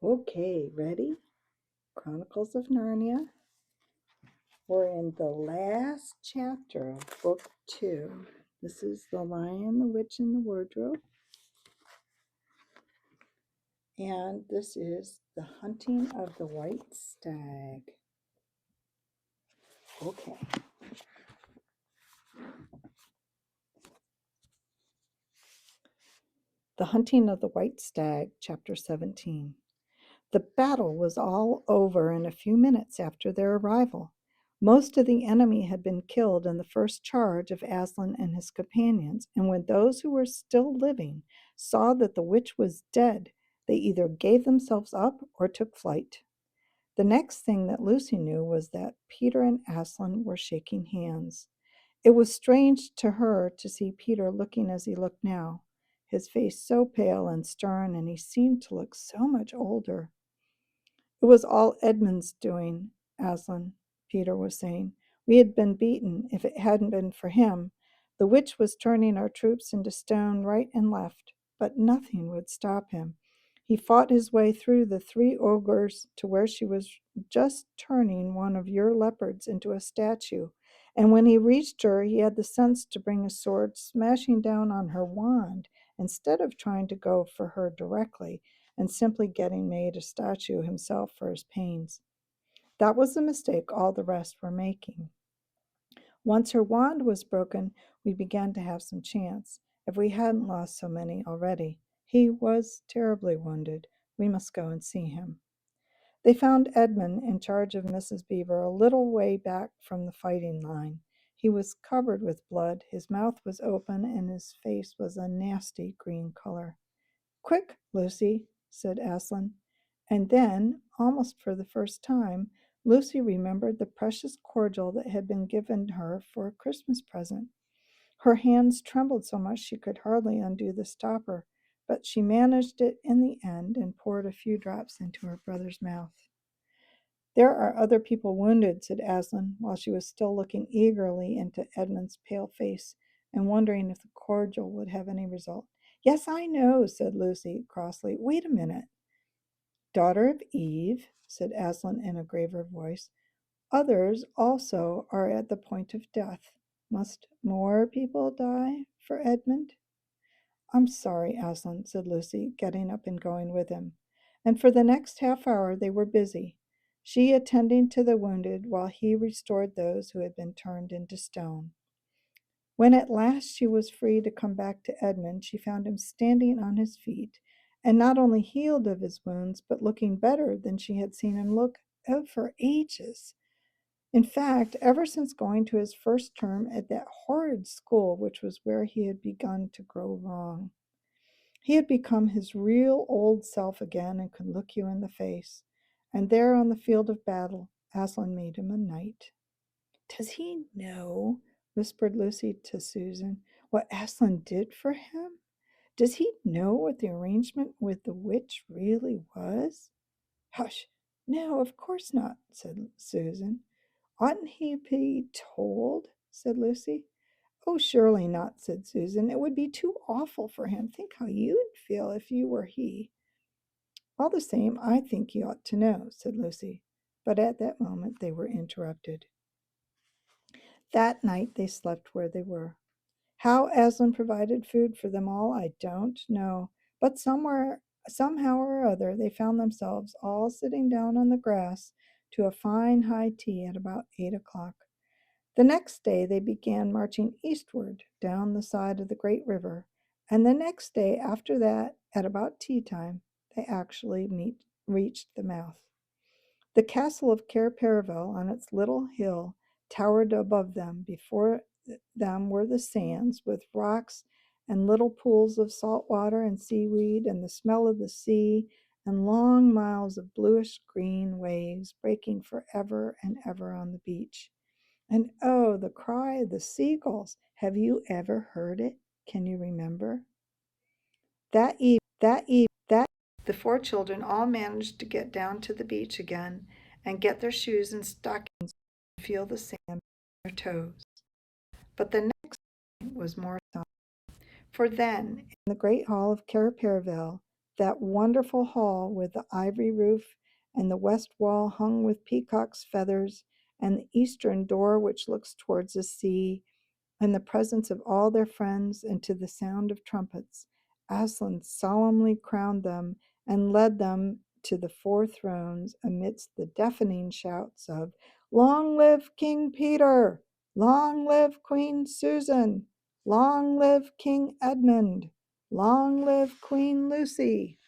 Okay, ready? Chronicles of Narnia. We're in the last chapter of book 2. This is The Lion, the Witch, and the Wardrobe. And this is The Hunting of the White Stag. Okay. The Hunting of the White Stag, Chapter 17. The battle was all over in a few minutes after their arrival. Most of the enemy had been killed in the first charge of Aslan and his companions, and when those who were still living saw that the witch was dead, they either gave themselves up or took flight. The next thing that Lucy knew was that Peter and Aslan were shaking hands. It was strange to her to see Peter looking as he looked now, his face so pale and stern, and he seemed to look so much older. It was all Edmund's doing, Aslan, Peter was saying. We had been beaten if it hadn't been for him. The witch was turning our troops into stone right and left, but nothing would stop him. He fought his way through the 3 ogres to where she was just turning one of your leopards into a statue. And when he reached her, he had the sense to bring his sword smashing down on her wand instead of trying to go for her directly and simply getting made a statue himself for his pains. That was the mistake all the rest were making. Once her wand was broken, we began to have some chance, if we hadn't lost so many already. He was terribly wounded. We must go and see him. They found Edmund in charge of Mrs. Beaver a little way back from the fighting line. He was covered with blood, his mouth was open, and his face was a nasty green color. Quick, Lucy, said Aslan. And then, almost for the first time, Lucy remembered the precious cordial that had been given her for a Christmas present. Her hands trembled so much she could hardly undo the stopper, but she managed it in the end and poured a few drops into her brother's mouth. There are other people wounded, said Aslan, while she was still looking eagerly into Edmund's pale face and wondering if the cordial would have any result. Yes, I know, said Lucy crossly. Wait a minute. Daughter of Eve, said Aslan in a graver voice, others also are at the point of death. Must more people die for Edmund? I'm sorry, Aslan, said Lucy, getting up and going with him. And for the next half hour they were busy, she attending to the wounded while he restored those who had been turned into stone. When at last she was free to come back to Edmund, she found him standing on his feet, and not only healed of his wounds, but looking better than she had seen him look for ages. In fact, ever since going to his first term at that horrid school, which was where he had begun to grow wrong. He had become his real old self again and could look you in the face. And there on the field of battle, Aslan made him a knight. Does he know, whispered Lucy to Susan, what Aslan did for him? Does he know what the arrangement with the witch really was? Hush! No, of course not, said Susan. Oughtn't he be told? Said Lucy. Oh, surely not, said Susan. It would be too awful for him. Think how you'd feel if you were he. All the same, I think he ought to know, said Lucy. But at that moment they were interrupted. That night they slept where they were. How Aslan provided food for them all, I don't know. But somehow or other, they found themselves all sitting down on the grass to a fine high tea at about 8 o'clock. The next day they began marching eastward down the side of the great river, and the next day after that, at about tea time, they actually reached the mouth. The castle of Cair Paravel on its little hill towered above them. Before them were the sands, with rocks and little pools of salt water and seaweed, and the smell of the sea, and long miles of bluish green waves breaking for ever and ever on the beach. And oh, the cry of the seagulls! Have you ever heard it? Can you remember? That the 4 children all managed to get down to the beach again and get their shoes and stockings and feel the sand on their toes. But the next night was more somber, for then, in the great hall of Cair Paravel, that wonderful hall with the ivory roof, and the west wall hung with peacock's feathers, and the eastern door which looks towards the sea, in the presence of all their friends and to the sound of trumpets, Aslan solemnly crowned them and led them to the four thrones amidst the deafening shouts of "Long live King Peter! Long live Queen Susan! Long live King Edmund! Long live Queen Lucy!"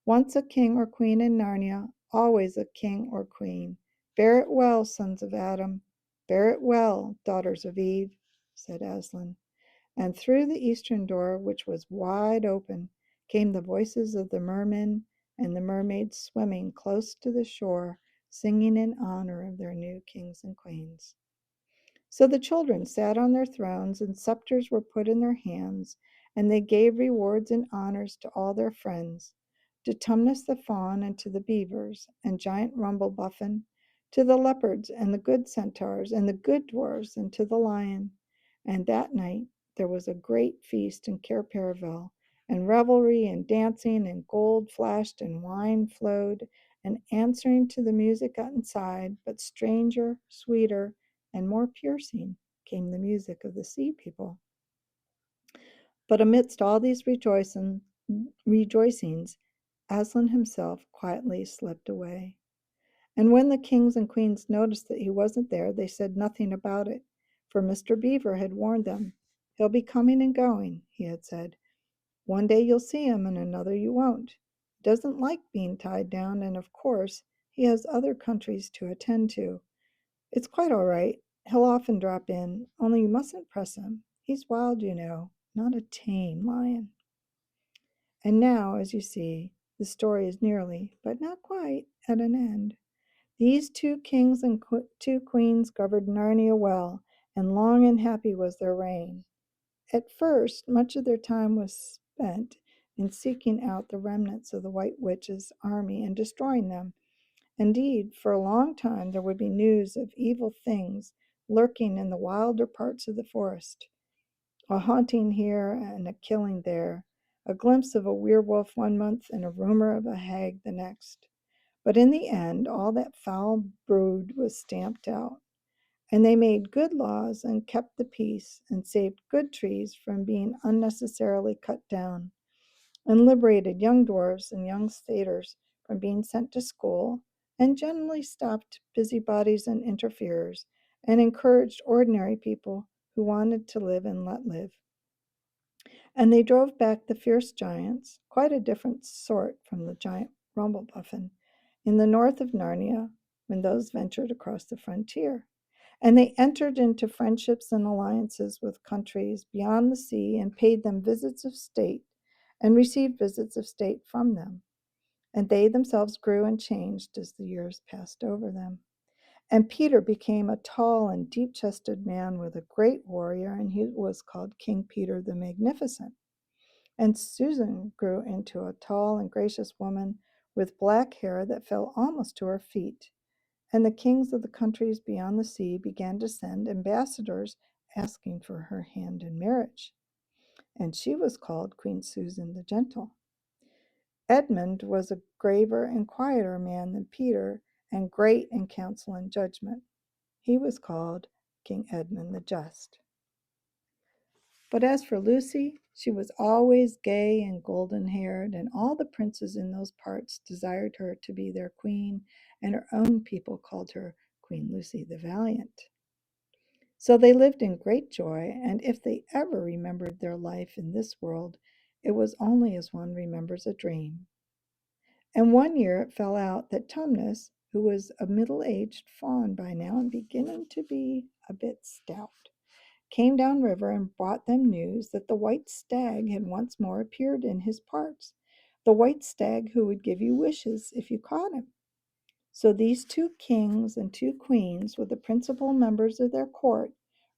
Once a king or queen in Narnia, always a king or queen. Bear it well, sons of Adam. Bear it well, daughters of Eve, said Aslan. And through the eastern door, which was wide open, came the voices of the mermen and the mermaids swimming close to the shore, singing in honor of their new kings and queens. So the children sat on their thrones, and scepters were put in their hands, and they gave rewards and honors to all their friends, to Tumnus the fawn and to the beavers, and giant Rumblebuffin, to the leopards and the good centaurs and the good dwarfs, and to the lion. And that night there was a great feast in Cair Paravel, and revelry and dancing, and gold flashed and wine flowed, and answering to the music inside, but stranger, sweeter, and more piercing came the music of the sea people. But amidst all these rejoicings, Aslan himself quietly slipped away. And when the kings and queens noticed that he wasn't there, they said nothing about it, for Mr. Beaver had warned them. He'll be coming and going, he had said. One day you'll see him, and another you won't. He doesn't like being tied down, and of course, he has other countries to attend to. It's quite all right. He'll often drop in, only you mustn't press him. He's wild, you know, not a tame lion. And now, as you see, the story is nearly, but not quite, at an end. These two kings and two queens governed Narnia well, and long and happy was their reign. At first, much of their time was spent in seeking out the remnants of the White Witch's army and destroying them. Indeed, for a long time there would be news of evil things lurking in the wilder parts of the forest, a haunting here and a killing there, a glimpse of a werewolf one month and a rumor of a hag the next. But in the end, all that foul brood was stamped out, and they made good laws and kept the peace and saved good trees from being unnecessarily cut down, and liberated young dwarfs and young satyrs from being sent to school, and generally stopped busybodies and interferers, and encouraged ordinary people who wanted to live and let live. And they drove back the fierce giants, quite a different sort from the giant Rumblebuffin, in the north of Narnia when those ventured across the frontier. And they entered into friendships and alliances with countries beyond the sea and paid them visits of state and received visits of state from them. And they themselves grew and changed as the years passed over them. And Peter became a tall and deep chested man with a great warrior, and he was called King Peter the Magnificent. And Susan grew into a tall and gracious woman with black hair that fell almost to her feet. And the kings of the countries beyond the sea began to send ambassadors asking for her hand in marriage. And she was called Queen Susan the Gentle. Edmund was a graver and quieter man than Peter, and great in counsel and judgment. He was called King Edmund the Just. But as for Lucy, she was always gay and golden haired, and all the princes in those parts desired her to be their queen, and her own people called her Queen Lucy the Valiant. So they lived in great joy, and if they ever remembered their life in this world, it was only as one remembers a dream. And one year it fell out that Tumnus, who was a middle aged fawn by now and beginning to be a bit stout, came down river and brought them news that the white stag had once more appeared in his parts, the white stag who would give you wishes if you caught him. So these two kings and two queens, with the principal members of their court,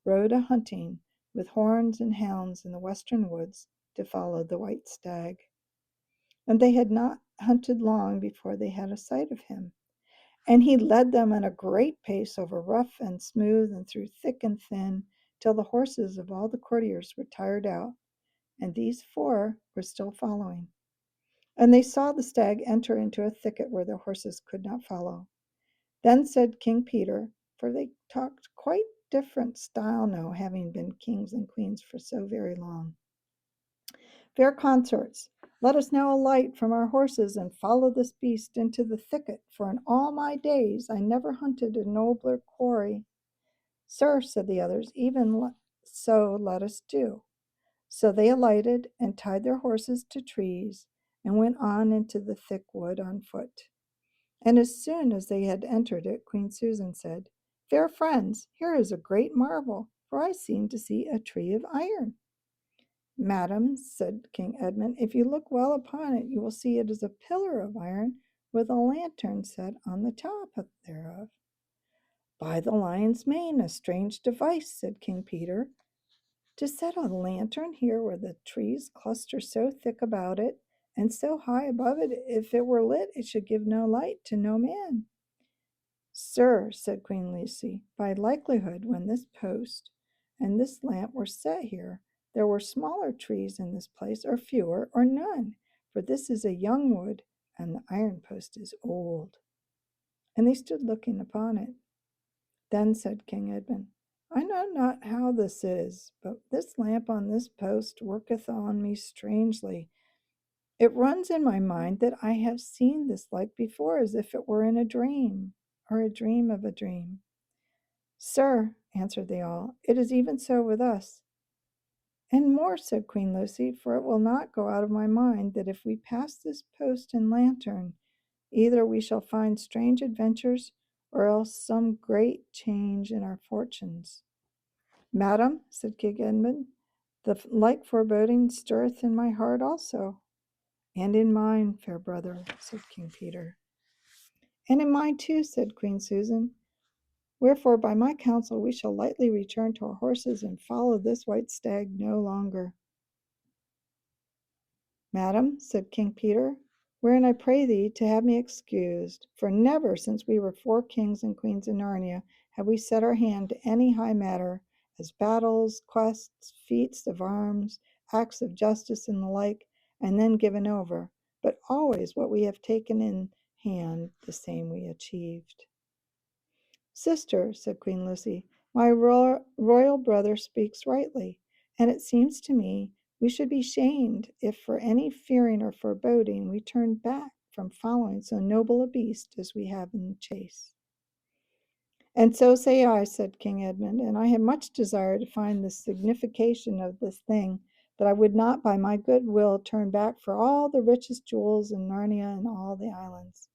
rode a hunting with horns and hounds in the western woods to follow the white stag. And they had not hunted long before they had a sight of him. And he led them at a great pace over rough and smooth and through thick and thin, till the horses of all the courtiers were tired out, and these four were still following. And they saw the stag enter into a thicket where their horses could not follow. Then said King Peter, for they talked quite different style now, having been kings and queens for so very long. Fair consorts, let us now alight from our horses and follow this beast into the thicket, for in all my days I never hunted a nobler quarry. Sir, said the others, even so let us do. So they alighted and tied their horses to trees and went on into the thick wood on foot. And as soon as they had entered it, Queen Susan said, Fair friends, here is a great marvel, for I seem to see a tree of iron. Madam, said King Edmund, if you look well upon it, you will see it is a pillar of iron with a lantern set on the top thereof. By the lion's mane, a strange device, said King Peter, to set a lantern here where the trees cluster so thick about it, and so high above it, if it were lit, it should give no light to no man. Sir, said Queen Lucy, by likelihood, when this post and this lamp were set here, there were smaller trees in this place, or fewer, or none, for this is a young wood, and the iron post is old. And they stood looking upon it. Then said King Edmund, I know not how this is, but this lamp on this post worketh on me strangely. It runs in my mind that I have seen this like before, as if it were in a dream, or a dream of a dream. Sir, answered they all, it is even so with us. And more, said Queen Lucy, for it will not go out of my mind that if we pass this post and lantern, either we shall find strange adventures, or else some great change in our fortunes. Madam, said King Edmund, the like foreboding stirreth in my heart also. And in mine, fair brother, said King Peter. And in mine too, said Queen Susan. Wherefore, by my counsel, we shall lightly return to our horses and follow this white stag no longer. Madam, said King Peter, wherein I pray thee to have me excused, for never since we were 4 kings and queens in Narnia have we set our hand to any high matter, as battles, quests, feats of arms, acts of justice, and the like, and then given over, but always what we have taken in hand, the same we achieved. Sister, said Queen Lucy, my royal brother speaks rightly, and it seems to me we should be shamed if for any fearing or foreboding we turned back from following so noble a beast as we have in the chase. And so say I, said King Edmund, and I have much desire to find the signification of this thing, that I would not by my good will turn back for all the richest jewels in Narnia and all the islands.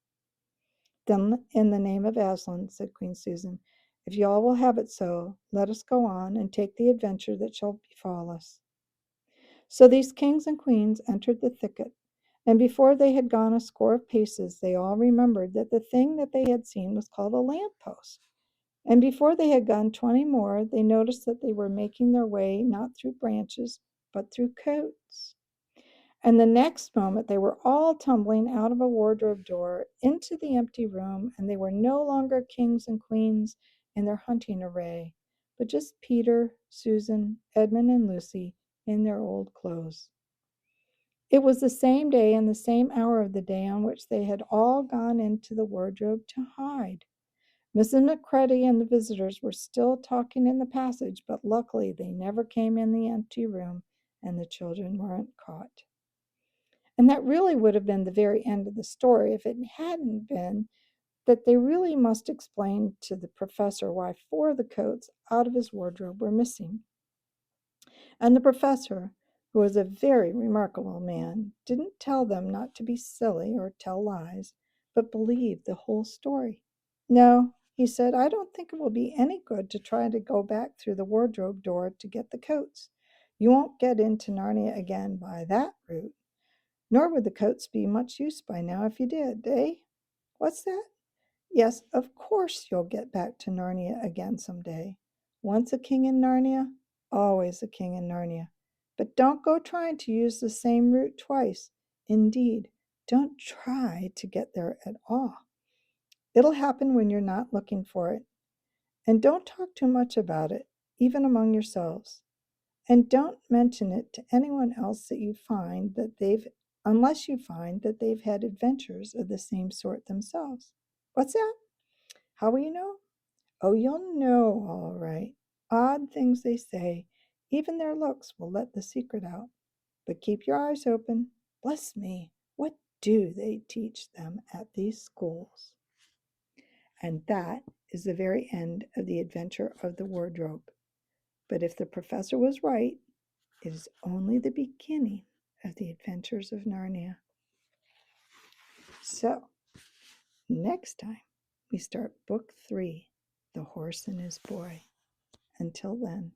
Then, in the name of Aslan, said Queen Susan, if you all will have it so, let us go on and take the adventure that shall befall us. So these kings and queens entered the thicket, and before they had gone a score of paces, they all remembered that the thing that they had seen was called a lamp-post. And before they had gone 20 more, they noticed that they were making their way not through branches, but through coats. And the next moment they were all tumbling out of a wardrobe door into the empty room, and they were no longer kings and queens in their hunting array, but just Peter, Susan, Edmund, and Lucy in their old clothes. It was the same day and the same hour of the day on which they had all gone into the wardrobe to hide. Mrs. Macready and the visitors were still talking in the passage, but luckily they never came in the empty room, and the children weren't caught. And that really would have been the very end of the story if it hadn't been that they really must explain to the professor why 4 of the coats out of his wardrobe were missing. And the professor, who was a very remarkable man, didn't tell them not to be silly or tell lies, but believe the whole story. No, he said, I don't think it will be any good to try to go back through the wardrobe door to get the coats. You won't get into Narnia again by that route. Nor would the coats be much use by now if you did, eh? What's that? Yes, of course you'll get back to Narnia again some day. Once a king in Narnia, always a king in Narnia. But don't go trying to use the same route twice. Indeed, don't try to get there at all. It'll happen when you're not looking for it. And don't talk too much about it, even among yourselves. And don't mention it to anyone else that you find that they've unless you find that they've had adventures of the same sort themselves. What's that? How will you know? Oh, you'll know, all right. Odd things they say. Even their looks will let the secret out. But keep your eyes open. Bless me, what do they teach them at these schools? And that is the very end of the adventure of the wardrobe. But if the professor was right, it is only the beginning of the adventures of Narnia. So, next time we start book 3, The Horse and His Boy. Until then.